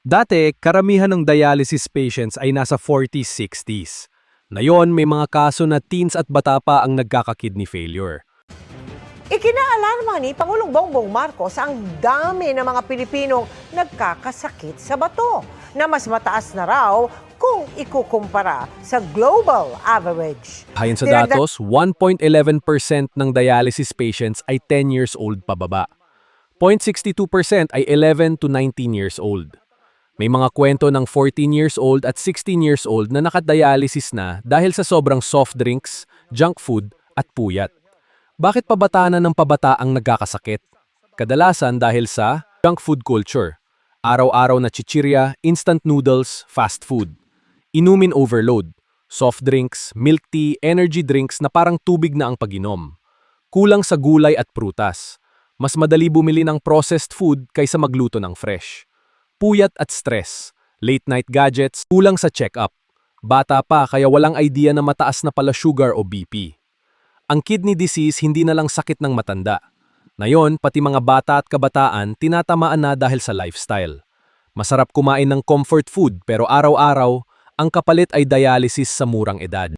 Dati, karamihan ng dialysis patients ay nasa 40s, 60s. Ngayon, may mga kaso na teens at bata pa ang nagkaka-kidney failure. Ikinaalarma ni Pangulong Bongbong Marcos ang dami ng mga Pilipinong nagkakasakit sa bato na mas mataas na raw kung ikukumpara sa global average. Ayon sa datos, 1.11% ng dialysis patients ay 10 years old pababa. 0.62% ay 11 to 19 years old. May mga kwento ng 14 years old at 16 years old na nakadialysis na dahil sa sobrang soft drinks, junk food at puyat. Bakit pabata na ng pabata ang nagkakasakit? Kadalasan dahil sa junk food culture. Araw-araw na chichirya, instant noodles, fast food. Inumin overload. Soft drinks, milk tea, energy drinks na parang tubig na ang pag-inom. Kulang sa gulay at prutas. Mas madali bumili ng processed food kaysa magluto ng fresh. Puyat at stress. Late night gadgets, kulang sa check-up. Bata pa kaya walang idea na mataas na pala sugar o BP. Ang kidney disease hindi na lang sakit ng matanda. Ngayon, pati mga bata at kabataan tinatamaan na dahil sa lifestyle. Masarap kumain ng comfort food pero araw-araw, ang kapalit ay dialysis sa murang edad.